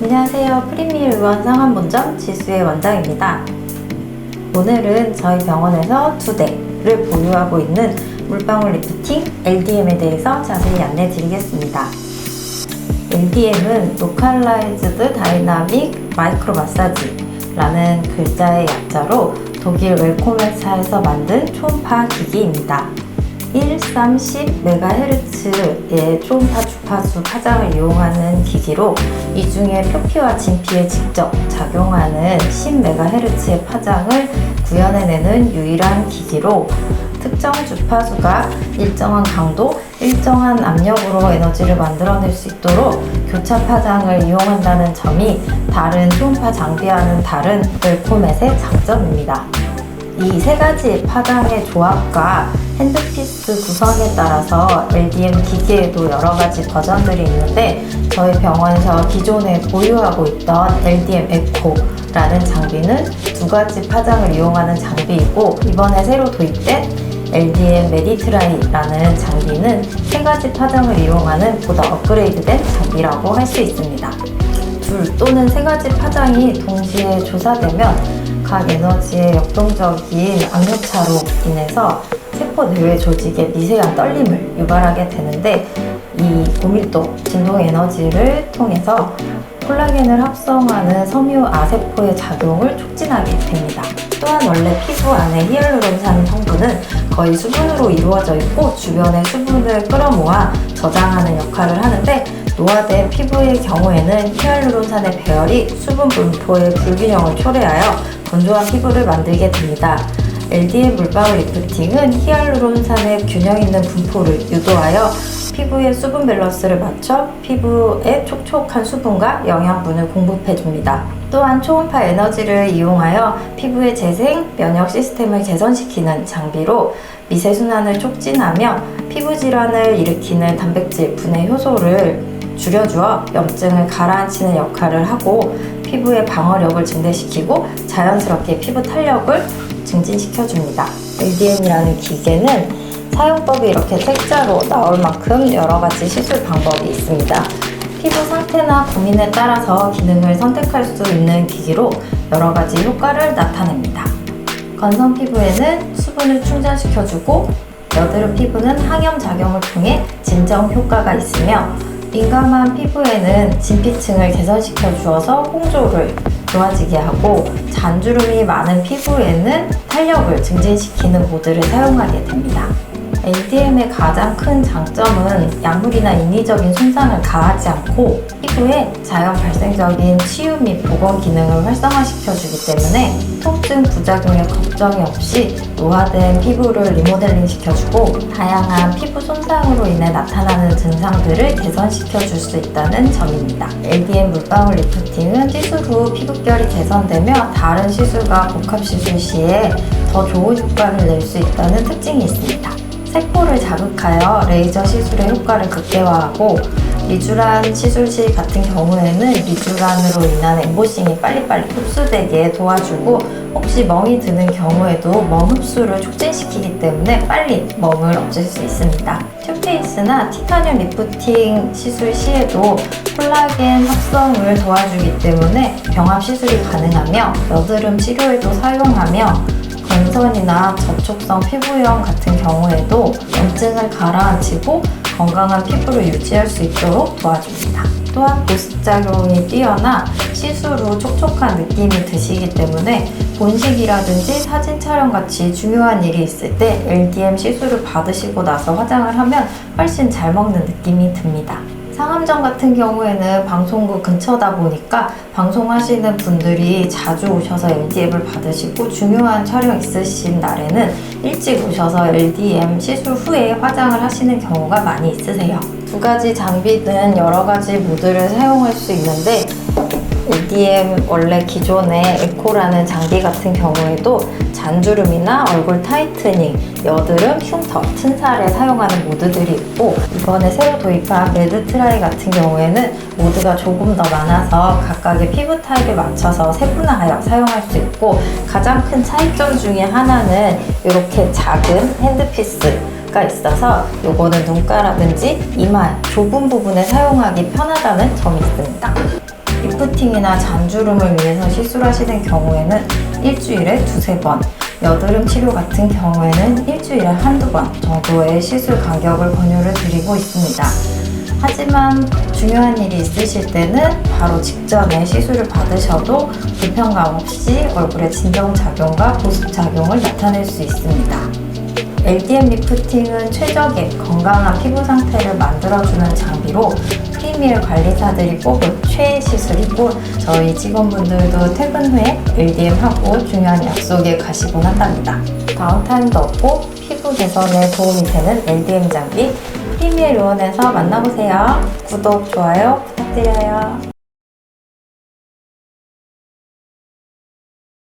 안녕하세요. 프리미어 의원 상암본점 지수의 원장입니다. 오늘은 저희 병원에서 2대를 보유하고 있는 물방울 리프팅 LDM에 대해서 자세히 안내 드리겠습니다. LDM은 Localized Dynamic Micro Massage라는 글자의 약자로 독일 웰코메사에서 만든 초음파 기기입니다. 130MHz의 초음파 주파수 파장을 이용하는 기기로 이 중에 표피와 진피에 직접 작용하는 10MHz의 파장을 구현해내는 유일한 기기로 특정 주파수가 일정한 강도, 일정한 압력으로 에너지를 만들어낼 수 있도록 교차 파장을 이용한다는 점이 다른 초음파 장비와는 다른 웰코멧의 장점입니다. 이 세 가지 파장의 조합과 핸드피스 구성에 따라서 LDM 기기에도 여러 가지 버전들이 있는데 저희 병원에서 기존에 보유하고 있던 LDM 에코라는 장비는 두 가지 파장을 이용하는 장비이고 이번에 새로 도입된 LDM 메디트라이라는 장비는 세 가지 파장을 이용하는 보다 업그레이드된 장비라고 할 수 있습니다. 둘 또는 세 가지 파장이 동시에 조사되면 각 에너지의 역동적인 악력차로 인해서 세포 내외 조직의 미세한 떨림을 유발하게 되는데 이 고밀도 진동 에너지를 통해서 콜라겐을 합성하는 섬유아세포의 작용을 촉진하게 됩니다. 또한 원래 피부 안에 히알루론산 성분은 거의 수분으로 이루어져 있고 주변의 수분을 끌어모아 저장하는 역할을 하는데 노화된 피부의 경우에는 히알루론산의 배열이 수분 분포의 불균형을 초래하여 건조한 피부를 만들게 됩니다. LDM 물방울 리프팅은 히알루론산의 균형 있는 분포를 유도하여 피부의 수분 밸런스를 맞춰 피부에 촉촉한 수분과 영양분을 공급해줍니다. 또한 초음파 에너지를 이용하여 피부의 재생, 면역 시스템을 개선시키는 장비로 미세순환을 촉진하며 피부 질환을 일으키는 단백질 분해 효소를 줄여주어 염증을 가라앉히는 역할을 하고 피부의 방어력을 증대시키고 자연스럽게 피부 탄력을 증진시켜줍니다. LDM이라는 기계는 사용법이 이렇게 책자로 나올 만큼 여러 가지 시술 방법이 있습니다. 피부 상태나 고민에 따라서 기능을 선택할 수 있는 기기로 여러 가지 효과를 나타냅니다. 건성 피부에는 수분을 충전시켜주고 여드름 피부는 항염 작용을 통해 진정 효과가 있으며 민감한 피부에는 진피층을 개선시켜 주어서 홍조를 좋아지게 하고 잔주름이 많은 피부에는 탄력을 증진시키는 모드를 사용하게 됩니다. LDM의 가장 큰 장점은 약물이나 인위적인 손상을 가하지 않고 피부에 자연 발생적인 치유 및 복원 기능을 활성화시켜주기 때문에 통증, 부작용에 걱정이 없이 노화된 피부를 리모델링 시켜주고 다양한 피부 손상으로 인해 나타나는 증상들을 개선시켜줄 수 있다는 점입니다. LDM 물방울 리프팅은 시술 후 피부결이 개선되며 다른 시술과 복합시술 시에 더 좋은 효과를 낼 수 있다는 특징이 있습니다. 세포를 자극하여 레이저 시술의 효과를 극대화하고 리쥬란 시술 시 같은 경우에는 리쥬란으로 인한 엠보싱이 빨리빨리 흡수되게 도와주고 혹시 멍이 드는 경우에도 멍 흡수를 촉진시키기 때문에 빨리 멍을 없앨 수 있습니다. 튜페이스나 티타늄 리프팅 시술 시에도 콜라겐 합성을 도와주기 때문에 병합 시술이 가능하며 여드름 치료에도 사용하며 건선이나 저촉성 피부염 같은 경우에도 염증을 가라앉히고 건강한 피부를 유지할 수 있도록 도와줍니다. 또한 보습작용이 뛰어나 시술 후 촉촉한 느낌이 드시기 때문에 본식이라든지 사진 촬영 같이 중요한 일이 있을 때 LDM 시술을 받으시고 나서 화장을 하면 훨씬 잘 먹는 느낌이 듭니다. 상암점 같은 경우에는 방송국 근처다 보니까 방송하시는 분들이 자주 오셔서 LDM을 받으시고 중요한 촬영 있으신 날에는 일찍 오셔서 LDM 시술 후에 화장을 하시는 경우가 많이 있으세요. 두 가지 장비는 여러 가지 모드를 사용할 수 있는데 LDM 원래 기존의 에코라는 장비 같은 경우에도 잔주름이나 얼굴 타이트닝, 여드름, 흉터, 튼살에 사용하는 모드들이 있고 이번에 새로 도입한 메드트라이 같은 경우에는 모드가 조금 더 많아서 각각의 피부 타입에 맞춰서 세분화하여 사용할 수 있고 가장 큰 차이점 중에 하나는 이렇게 작은 핸드피스가 있어서 요거는 눈가라든지 이마 좁은 부분에 사용하기 편하다는 점이 있습니다. 리프팅이나 잔주름을 위해서 시술하시는 경우에는 일주일에 두세 번, 여드름 치료 같은 경우에는 일주일에 한두 번 정도의 시술 간격을 권유를 드리고 있습니다. 하지만 중요한 일이 있으실 때는 바로 직전에 시술을 받으셔도 불편감 없이 얼굴에 진정작용과 보습작용을 나타낼 수 있습니다. LDM 리프팅은 최적의 건강한 피부 상태를 만들어주는 장비로 프리미엄 관리사들이 뽑은 최애 시술이고, 저희 직원분들도 퇴근 후에 LDM하고 중요한 약속에 가시곤 한답니다. 다운타임도 없고 피부 개선에 도움이 되는 LDM 장비 프리미엄 의원에서 만나보세요. 구독, 좋아요 부탁드려요.